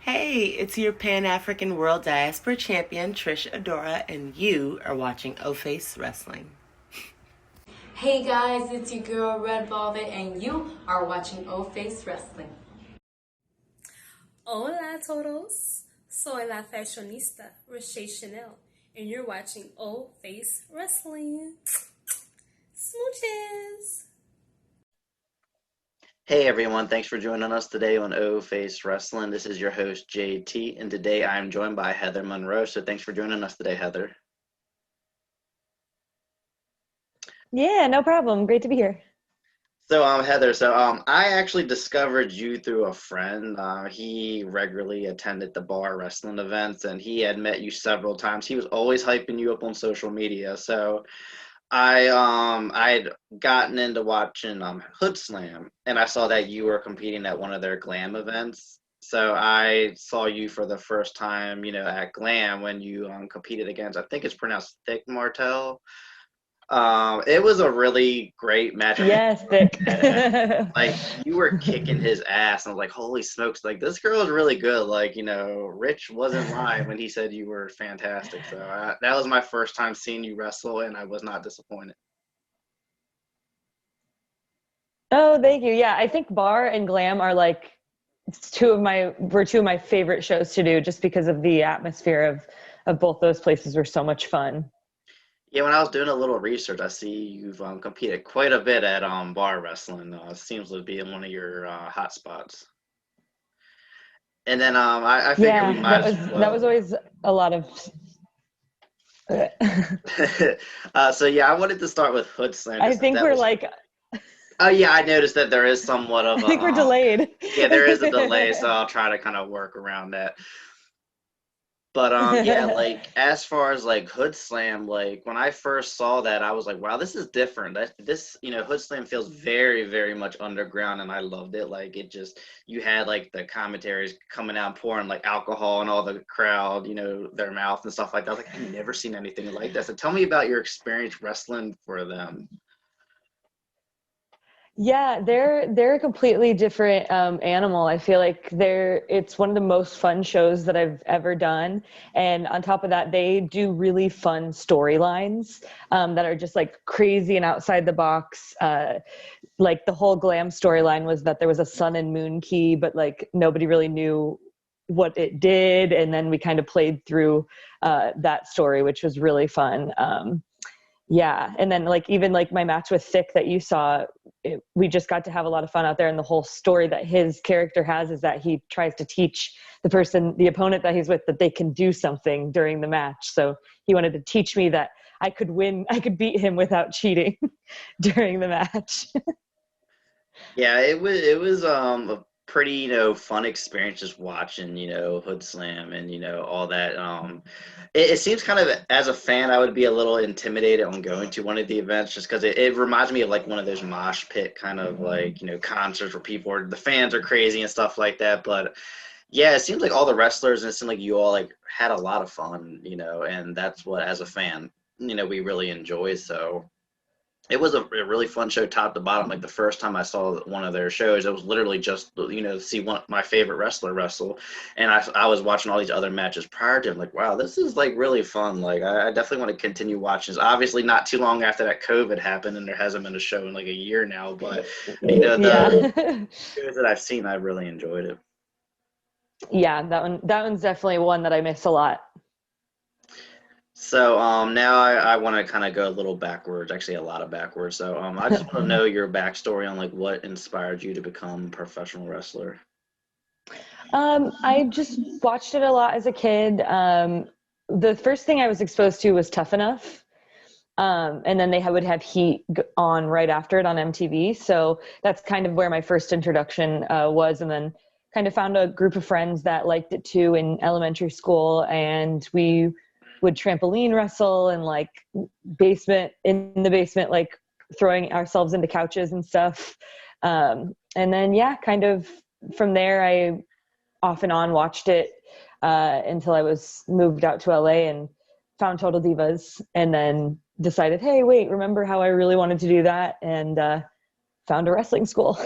Hey, it's your Pan African World Diaspora Champion, Trish Adora, and you are watching O Face Wrestling. Hey guys, it's your girl Red Velvet, and you are watching O Face Wrestling. Hola todos, soy la fashionista Roche Chanel, and you're watching O Face Wrestling. Smooches! Hey everyone, thanks for joining us today on O Face Wrestling. This is your host JT, and today I'm joined by Heather Monroe. So thanks for joining us today, Heather. Yeah, no problem. Great to be here. So Heather, I actually discovered you through a friend. He regularly attended the bar wrestling events, and he had met you several times. He was always hyping you up on social media. So I'd gotten into watching Hoodslam, and I saw that you were competing at one of their glam events. So I saw you for the first time, at Glam when you competed against, I think it's pronounced Thick Martel. It was a really great match. Yes, Thick. Like, you were kicking his ass, and I was like, holy smokes, like, this girl is really good. Like, Rich wasn't lying when he said you were fantastic. So that was my first time seeing you wrestle, and I was not disappointed. Oh, thank you. Yeah, I think Bar and Glam are like two of my favorite shows to do, just because of the atmosphere of both those places were so much fun. Yeah, when I was doing a little research, I see you've competed quite a bit at bar wrestling. Seems to be in one of your hot spots. And then I figured we Yeah, might as that was well. always a lot of. So yeah, I wanted to start with Hood Slam. I think we're like. Oh yeah, I noticed that there is somewhat of I think we're delayed. yeah, there is a delay, so I'll try to kind of work around that. But yeah, like, as far as like Hood Slam, like, when I first saw that, I was like, wow, this is different. Hood Slam feels very, very much underground, and I loved it. Like, you had like the commentaries coming out, pouring like alcohol in all the crowd, their mouth and stuff like that. I was like, I've never seen anything like that. So tell me about your experience wrestling for them. Yeah, they're a completely different animal. I feel like it's one of the most fun shows that I've ever done. And on top of that, they do really fun storylines that are just like crazy and outside the box. Like, the whole Glam storyline was that there was a sun and moon key, but like nobody really knew what it did. And then we kind of played through that story, which was really fun. Yeah, and then like even like my match with Thick that you saw, we just got to have a lot of fun out there. And the whole story that his character has is that he tries to teach the opponent that he's with, that they can do something during the match. So he wanted to teach me that I could win, I could beat him without cheating during the match. Yeah, it was a pretty, fun experience just watching, Hood Slam and, all that. It seems kind of, as a fan, I would be a little intimidated on going to one of the events, just because it reminds me of like one of those mosh pit kind of like, concerts where the fans are crazy and stuff like that. But yeah, it seems like all the wrestlers, and it seemed like you all like had a lot of fun, and that's what, as a fan, we really enjoy. So it was a really fun show, top to bottom. Like, the first time I saw one of their shows, it was literally just, to see my favorite wrestler wrestle. And I was watching all these other matches prior to it. I'm like, wow, this is like really fun. Like, I definitely want to continue watching this. Obviously not too long after that COVID happened, and there hasn't been a show in like a year now, but the Yeah. shows that I've seen, I really enjoyed it. Yeah, that one's definitely one that I miss a lot. So now I want to kind of go a little backwards, actually a lot of backwards. So I just want to know your backstory on like what inspired you to become a professional wrestler. I just watched it a lot as a kid. The first thing I was exposed to was Tough Enough. And then they would have Heat on right after it on MTV. So that's kind of where my first introduction was. And then kind of found a group of friends that liked it too in elementary school. And we would trampoline wrestle and like in the basement, like throwing ourselves into couches and stuff. And then, yeah, kind of from there, I off and on watched it until I was moved out to LA and found Total Divas, and then decided, hey, wait, remember how I really wanted to do that, and found a wrestling school.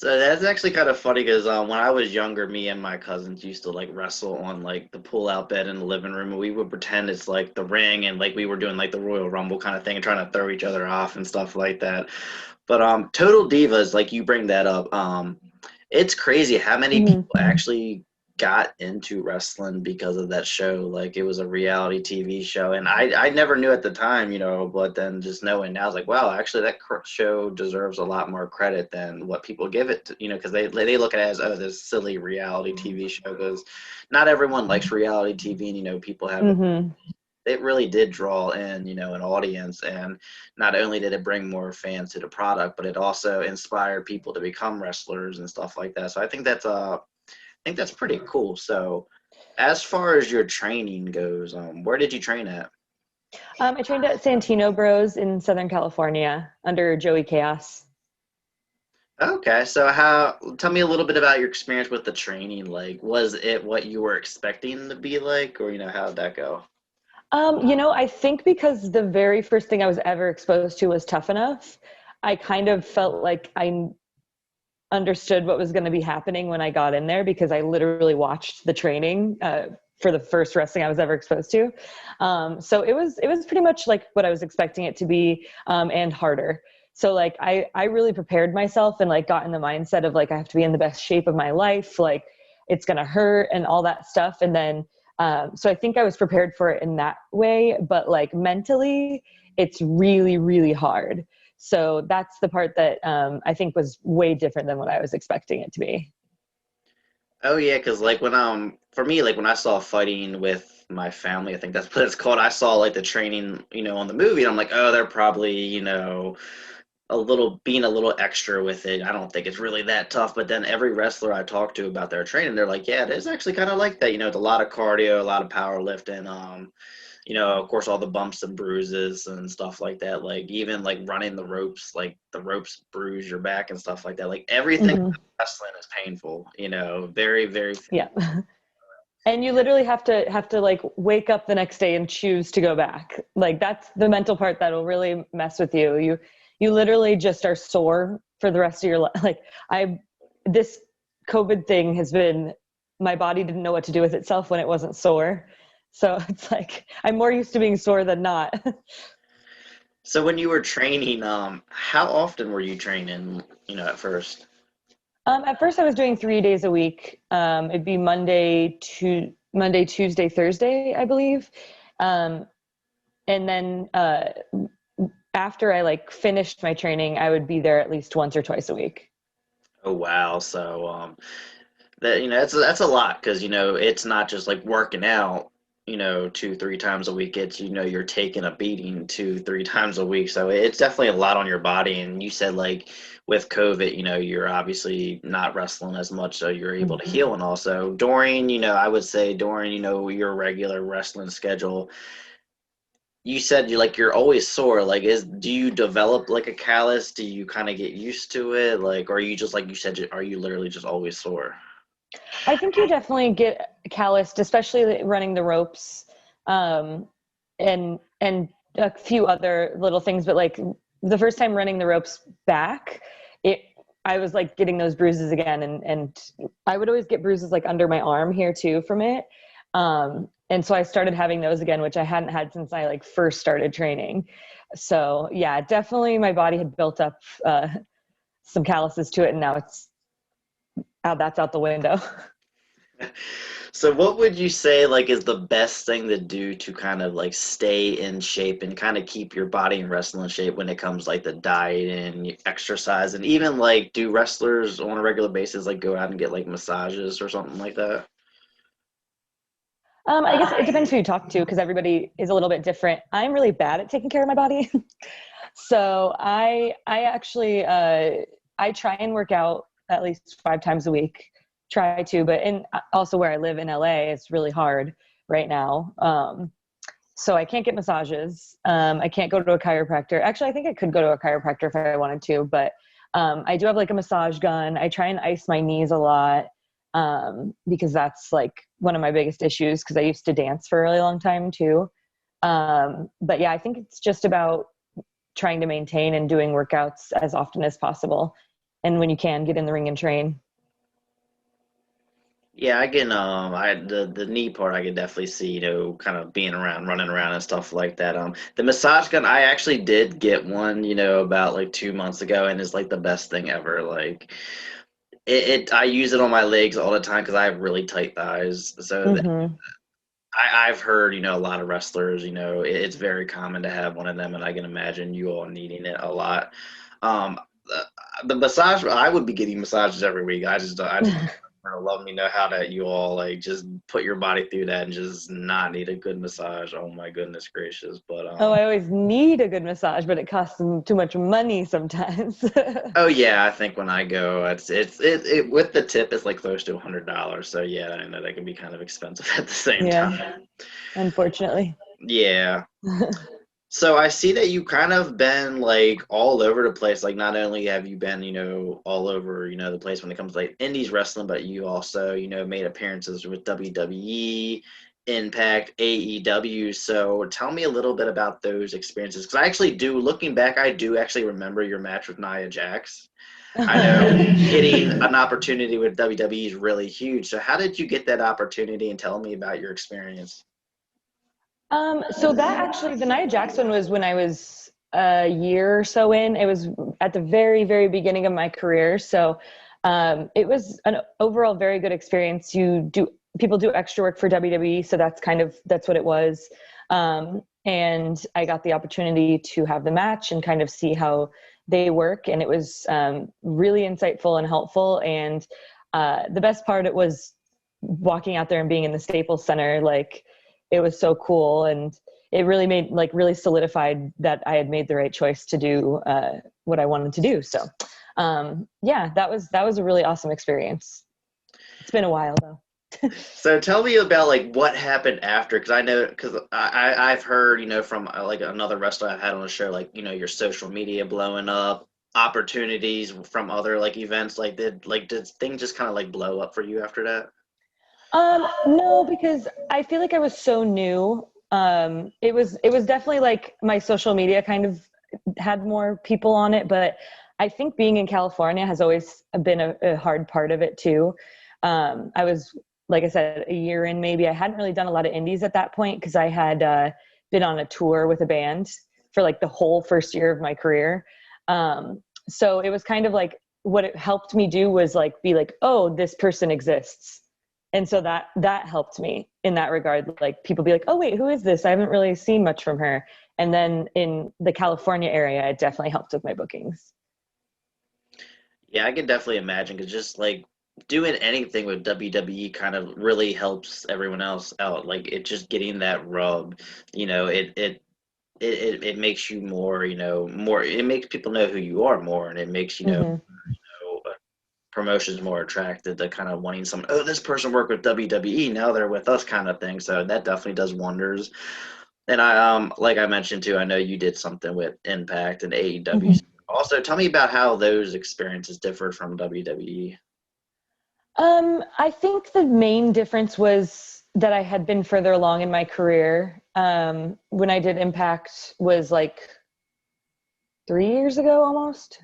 So that's actually kind of funny because when I was younger, me and my cousins used to like wrestle on like the pull-out bed in the living room, and we would pretend it's like the ring, and like we were doing like the Royal Rumble kind of thing, and trying to throw each other off and stuff like that. But Total Divas, like you bring that up, it's crazy how many Mhm. people actually got into wrestling because of that show. Like it was a reality TV show, and I never knew at the time, but then just knowing now, I was like, wow, actually that show deserves a lot more credit than what people give it to, because they look at it as, oh, this silly reality TV show. Because not everyone likes reality TV, and people have Mhm. it really did draw in, an audience. And not only did it bring more fans to the product, but it also inspired people to become wrestlers and stuff like that. So I think that's pretty cool. So as far as your training goes, where did you train at? I trained at Santino Bros in Southern California under Joey Chaos. Okay, so tell me a little bit about your experience with the training. Like, was it what you were expecting to be like, or how did that go? I think because the very first thing I was ever exposed to was Tough Enough, I kind of felt like I understood what was going to be happening when I got in there because I literally watched the training for the first wrestling I was ever exposed to. So it was pretty much like what I was expecting it to be, and harder. So like I really prepared myself and like got in the mindset of like I have to be in the best shape of my life, like it's gonna hurt and all that stuff. And then so I think I was prepared for it in that way, but like mentally, it's really, really hard. So that's the part that I think was way different than what I was expecting it to be. Oh yeah, because like when for me, like when I saw fighting with my family, I think that's what it's called. I saw like the training, on the movie, and I'm like, oh, they're probably, a little extra with it. I don't think it's really that tough. But then every wrestler I talk to about their training, they're like, yeah, it is actually kind of like that. It's a lot of cardio, a lot of power lifting. Of course, all the bumps and bruises and stuff like that. Like even like running the ropes, like the ropes bruise your back and stuff like that. Like everything Hmm. about wrestling is painful. Very, very. Yeah. And you literally have to like wake up the next day and choose to go back. Like that's the mental part that'll really mess with you. You literally just are sore for the rest of your life. Like this COVID thing has been, my body didn't know what to do with itself when it wasn't sore. So it's like I'm more used to being sore than not. So when you were training, how often were you training? At first. At first, I was doing 3 days a week. It'd be Monday, Tuesday, Thursday, I believe. Um, and then after I like finished my training, I would be there at least once or twice a week. Oh wow. So that that's a lot because it's not just like working out 2 3 times a week. It's you're taking a beating 2 3 times a week, so it's definitely a lot on your body. And you said like with COVID, you're obviously not wrestling as much, so you're able to Mhm. heal. And also during I would say during your regular wrestling schedule, you said you're always sore. Like, do you develop like a callus? Do you kind of get used to it? Like, or are you just like you said, are you literally just always sore? I think you definitely get calloused, especially running the ropes, and a few other little things. But like the first time running the ropes back, it I was like getting those bruises again, and I would always get bruises like under my arm here too from it. And so I started having those again, which I hadn't had since I like first started training. So yeah, definitely my body had built up some calluses to it, and now it's that's out the window. So what would you say like is the best thing to do to kind of like stay in shape and kind of keep your body in wrestling shape when it comes like the diet and exercise? And even like do wrestlers on a regular basis like go out and get like massages or something like that? I guess it depends who you talk to because everybody is a little bit different. I'm really bad at taking care of my body. So I actually I try and work out at least 5 times a week. Try to, but in also where I live in LA, it's really hard right now. So I can't get massages. I can't go to a chiropractor. Actually, I think I could go to a chiropractor if I wanted to, but I do have like a massage gun. I try and ice my knees a lot because that's like one of my biggest issues because I used to dance for a really long time too. But yeah, I think it's just about trying to maintain and doing workouts as often as possible. and when you can, get in the ring and train. Yeah, I can. The knee part, I can definitely see. Kind of being around, running around, and stuff like that. The massage gun, I actually did get one. About like 2 months ago, and it's like the best thing ever. Like I use it on my legs all the time because I have really tight thighs. So Mm-hmm. I've heard, a lot of wrestlers. It's very common to have one of them, and I can imagine you all needing it a lot. Um, the massage, I would be getting massages every week. I just love me know how that you all like just put your body through that and just not need a good massage. Oh my goodness gracious! But Oh, I always need a good massage, but it costs them too much money sometimes. oh yeah, I think when I go, it with the tip, it's like close to $100. So yeah, I know that can be kind of expensive at the same Yeah, time. unfortunately. Yeah. So I see that you kind of been like all over the place. Like not only have you been, all over, the place when it comes to like indies wrestling, but you also, made appearances with WWE, Impact, AEW. So tell me a little bit about those experiences. Because I actually do, looking back, I do actually remember your match with Nia Jax. I know getting an opportunity with WWE is really huge. So how did you get that opportunity, and tell me about your experience? So that actually, the Nia Jax one was when I was a year or so in. It was at the very, very beginning of my career. So it was an overall very good experience. People do extra work for WWE, so that's what it was. And I got the opportunity to have the match and kind of see how they work, and it was really insightful and helpful. And the best part, it was walking out there and being in the Staples Center, like it was so cool, and it really really solidified that I had made the right choice to do what I wanted to do. So yeah, that was a really awesome experience. It's been a while though. So tell me about like what happened after, because I know, because I've heard, from like another wrestler I've had on the show, like your social media blowing up, opportunities from other like events. Did things just kind of like blow up for you after that? No, because I feel like I was so new. It was definitely like my social media kind of had more people on it, but I think being in California has always been a hard part of it too. I was, like I said, a year in maybe. I hadn't really done a lot of indies at that point because I had been on a tour with a band for like the whole first year of my career. So it was kind of like what it helped me do was like be like, oh, this person exists. And so that helped me in that regard. Like people be like, oh wait, who is this? I haven't really seen much from her. And then in the California area, it definitely helped with my bookings. Yeah, I can definitely imagine, because just like doing anything with WWE kind of really helps everyone else out. Like it just getting that rub, it makes you more, more. It makes people know who you are more, and it makes Hmm. promotions more attracted to kind of wanting some. Oh, this person worked with WWE, now they're with us, kind of thing. So that definitely does wonders. And like I mentioned too, I know you did something with Impact and AEW. Hmm. Also, tell me about how those experiences differed from WWE. I think the main difference was that I had been further along in my career. When I did Impact was like 3 years ago almost.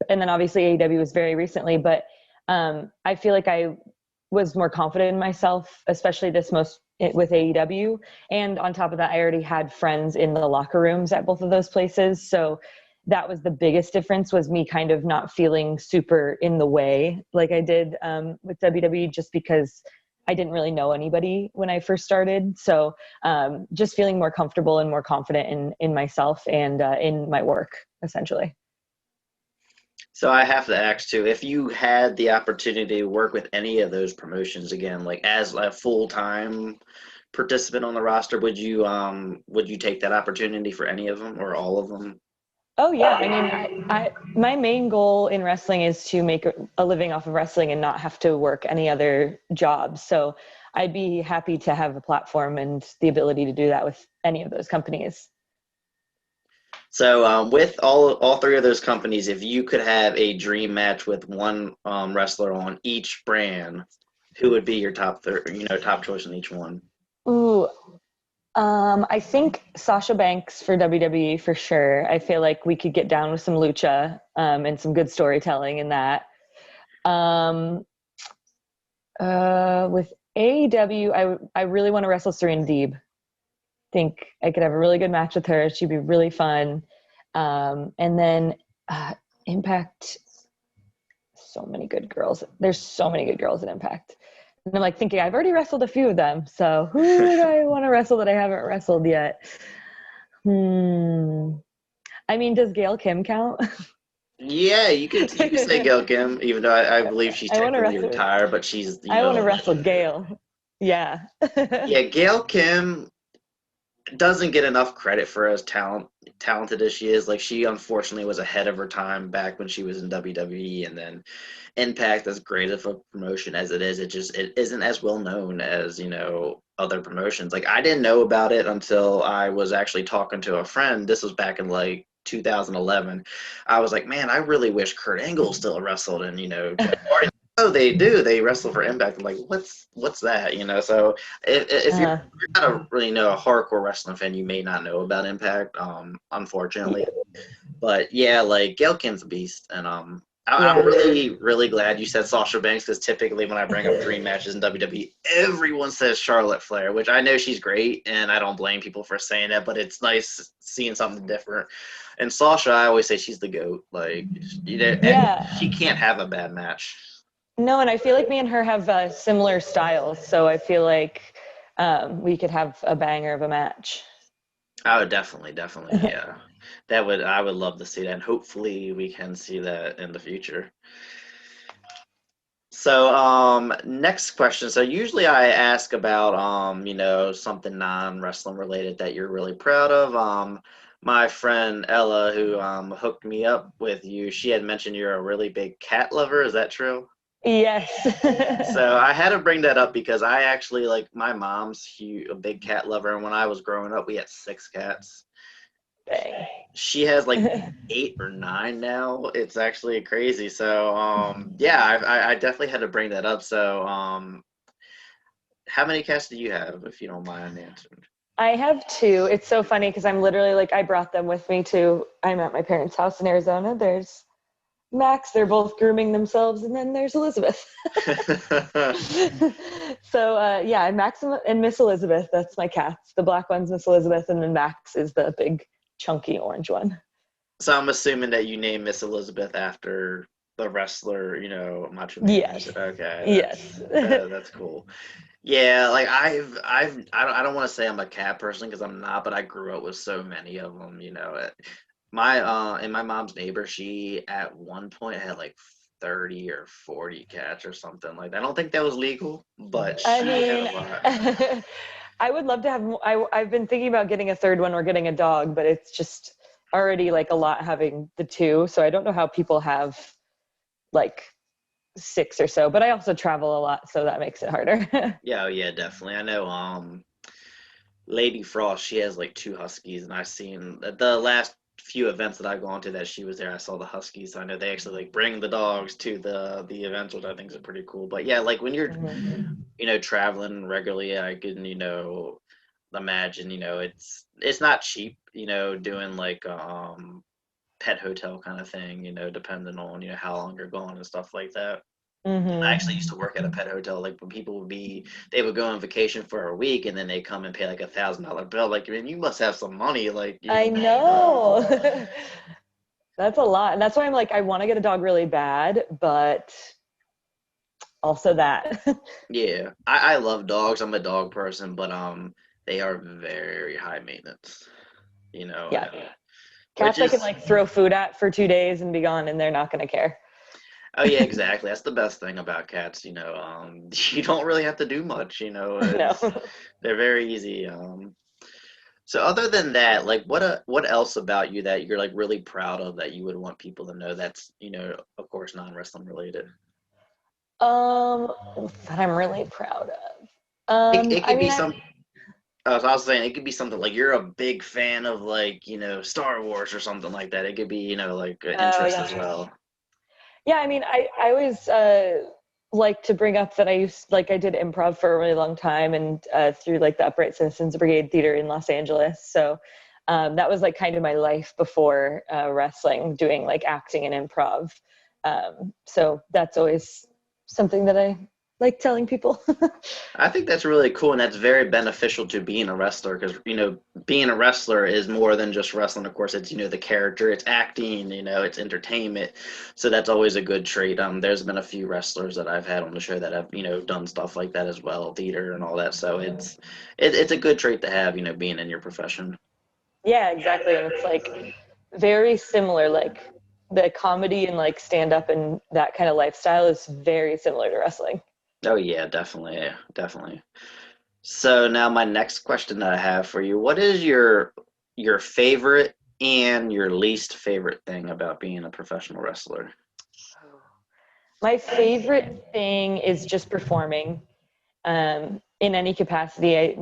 And then obviously AEW was very recently, but I feel like I was more confident in myself, especially with AEW. And on top of that, I already had friends in the locker rooms at both of those places. So that was the biggest difference, was me kind of not feeling super in the way like I did with WWE, just because I didn't really know anybody when I first started. So just feeling more comfortable and more confident in myself and in my work, essentially. So I have to ask too, if you had the opportunity to work with any of those promotions again, like as a full-time participant on the roster, would you take that opportunity for any of them or all of them? Oh yeah, I mean, my main goal in wrestling is to make a living off of wrestling and not have to work any other jobs. So I'd be happy to have a platform and the ability to do that with any of those companies. So with all three of those companies, if you could have a dream match with one wrestler on each brand, who would be your top choice in each one? Ooh, I think Sasha Banks for WWE for sure. I feel like we could get down with some lucha and some good storytelling in that. Um, with AEW, I really want to wrestle Serena Deeb. Think I could have a really good match with her. She'd be really fun. And then Impact, so many good girls. There's so many good girls in Impact. And I'm like thinking, I've already wrestled a few of them. So who do I want to wrestle that I haven't wrestled yet? I mean, does Gail Kim count? Yeah, you could say Gail Kim, even though I believe she's I want to technically wrestle. retired, but she's I want to wrestle Gail. Yeah. Yeah, Gail Kim doesn't get enough credit for as talented as she is. Like, she unfortunately was ahead of her time back when she was in WWE, and then Impact, as great of a promotion as it is, it isn't as well known as, other promotions. Like, I didn't know about it until I was actually talking to a friend. This was back in like 2011. I was like, man, I really wish Kurt Angle still wrestled, and Jeff Hardy. Oh, they do. They wrestle for Impact. I'm like, what's that? So if you're not a really a hardcore wrestling fan, you may not know about Impact. Unfortunately, but yeah, like Gail Kim's a beast, and I'm really really glad you said Sasha Banks, because typically when I bring up dream matches in WWE, everyone says Charlotte Flair, which I know she's great, and I don't blame people for saying that, but it's nice seeing something different. And Sasha, I always say she's the GOAT. Like, she can't have a bad match. No, and I feel like me and her have similar styles, so I feel like we could have a banger of a match. Oh, definitely, yeah. I would love to see that, and hopefully we can see that in the future. So, next question. So usually I ask about, something non-wrestling related that you're really proud of. My friend Ella, who hooked me up with you, she had mentioned you're a really big cat lover. Is that true? Yes. So I had to bring that up because I actually, like, my mom's a big cat lover, and when I was growing up, we had 6 cats. Dang. She has like 8 or 9 now. It's actually crazy. So yeah, I definitely had to bring that up. So how many cats do you have, if you don't mind answering? I have 2. It's so funny because I'm literally like, I brought them with me to, I'm at my parents' house in Arizona. There's Max, they're both grooming themselves, and then there's Elizabeth. So yeah, Max and Miss Elizabeth, that's my cats. The black one's Miss Elizabeth, and then Max is the big chunky orange one. So I'm assuming that you named Miss Elizabeth after the wrestler, Macho Man. Yes. Okay. Yes. That's cool. Yeah, like I don't want to say I'm a cat person, because I'm not, but I grew up with so many of them. And my mom's neighbor, she at one point had like 30 or 40 cats or something like that. I don't think that was legal, but she had a lot. I would love to have. I've been thinking about getting a third one or getting a dog, but it's just already like a lot having the 2. So I don't know how people have like 6 or so. But I also travel a lot, so that makes it harder. Yeah, definitely. I know. Lady Frost, she has like 2 huskies, and I've seen the last few events that I've gone to that she was there. I saw the huskies. So I know they actually like bring the dogs to the events, which I think is pretty cool. But yeah, like when you're traveling regularly, I can imagine it's not cheap, doing like pet hotel kind of thing, depending on how long you're going and stuff like that. I actually used to work at a pet hotel. Like, when people they would go on vacation for a week, and then they come and pay like $1,000 bill. Like, man, you must have some money. Like, I know. That's a lot. And that's why I'm like, I want to get a dog really bad, but also that. Yeah, I love dogs. I'm a dog person, but they are very high maintenance. Yeah. Cats I can like throw food at for 2 days and be gone, and they're not going to care. Oh yeah, exactly. That's the best thing about cats. You don't really have to do much. No. They're very easy. So other than that, like, what else about you that you're like really proud of that you would want people to know, that's of course non-wrestling related? That I'm really proud of. It could be some. I was saying it could be something like you're a big fan of, like, Star Wars or something like that. It could be like an interest as well. Yeah, I mean, I always like to bring up that I did improv for a really long time, and through like the Upright Citizens Brigade Theater in Los Angeles. So that was like kind of my life before wrestling, doing like acting and improv. So that's always something that I like telling people. I think that's really cool, and that's very beneficial to being a wrestler because, being a wrestler is more than just wrestling. Of course, it's, the character, it's acting, it's entertainment. So that's always a good trait. There's been a few wrestlers that I've had on the show that have, done stuff like that as well, theater and all that. So it's a good trait to have, being in your profession. Yeah, exactly. And it's like very similar, like the comedy and like stand up and that kind of lifestyle is very similar to wrestling. Oh yeah, definitely, definitely. So now my next question that I have for you, what is your favorite and your least favorite thing about being a professional wrestler? My favorite thing is just performing in any capacity.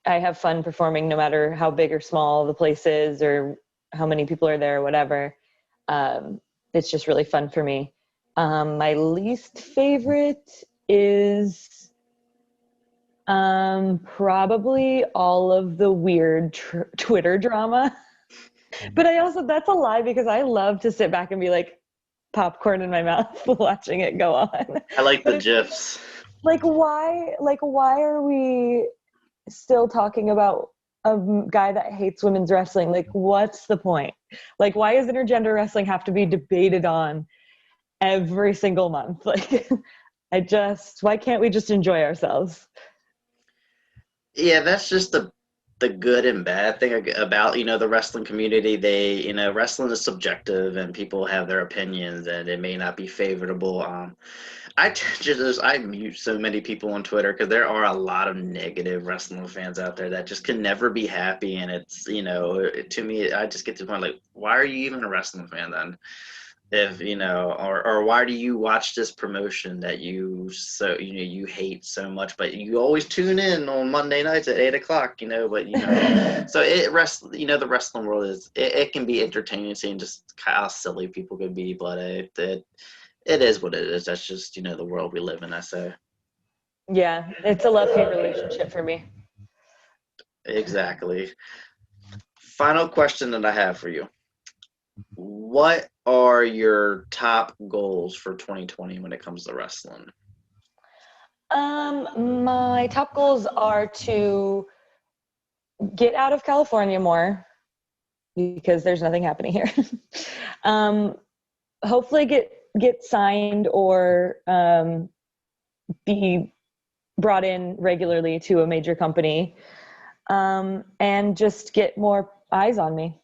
I have fun performing no matter how big or small the place is or how many people are there or whatever. It's just really fun for me. My least favorite is probably all of the weird Twitter drama. But that's a lie because I love to sit back and be like popcorn in my mouth watching it go on. I like the GIFs. Why are we still talking about a guy that hates women's wrestling? Like, what's the point? Like, why does intergender wrestling have to be debated on every single month? Like, why can't we just enjoy ourselves? Yeah, that's just the good and bad thing about, the wrestling community. They, wrestling is subjective and people have their opinions and it may not be favorable. I mute so many people on Twitter because there are a lot of negative wrestling fans out there that just can never be happy. And it's, to me, I just get to the point like, why are you even a wrestling fan then? If, or why do you watch this promotion that you hate so much, but you always tune in on Monday nights at 8:00, so the wrestling world it can be entertaining seeing just how silly people could be, but it is what it is. That's just, the world we live in, I say. Yeah, it's a love-hate relationship for me. Exactly. Final question that I have for you. What are your top goals for 2020 when it comes to wrestling? My top goals are to get out of California more because there's nothing happening here. Hopefully get signed or be brought in regularly to a major company, and just get more eyes on me.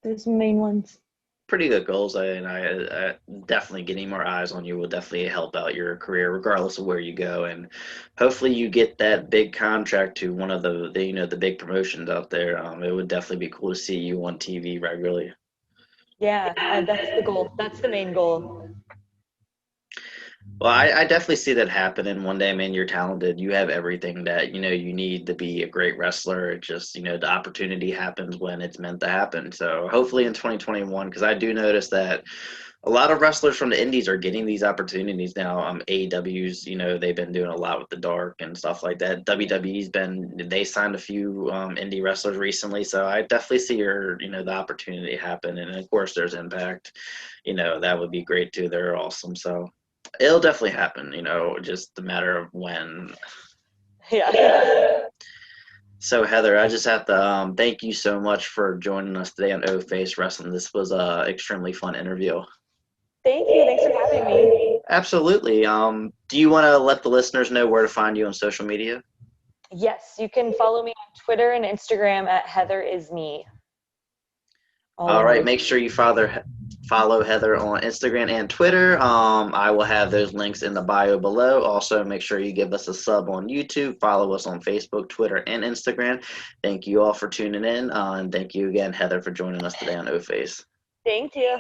Those main ones. Pretty good goals. I definitely getting more eyes on you will definitely help out your career, regardless of where you go. And hopefully you get that big contract to one of the big promotions out there. It would definitely be cool to see you on TV regularly. Yeah, that's the goal. That's the main goal. Well, I definitely see that happening one day. Man, you're talented. You have everything that, you need to be a great wrestler. It just, the opportunity happens when it's meant to happen. So hopefully in 2021, because I do notice that a lot of wrestlers from the indies are getting these opportunities now. AEW's, they've been doing a lot with the dark and stuff like that. They signed a few indie wrestlers recently. So I definitely see the opportunity happen. And of course there's Impact, that would be great too. They're awesome. So it'll definitely happen, just a matter of when. Yeah. So Heather, I just have to thank you so much for joining us today on O Face Wrestling. This was a extremely fun interview. Thank you. Thanks for having me. Absolutely. Do you want to let the listeners know where to find you on social media? Yes, you can follow me on Twitter and Instagram at Heather is me. All right, make sure you follow Heather on Instagram and Twitter. I will have those links in the bio below. Also, make sure you give us a sub on YouTube. Follow us on Facebook, Twitter, and Instagram. Thank you all for tuning in. And thank you again, Heather, for joining us today on O Face. Thank you.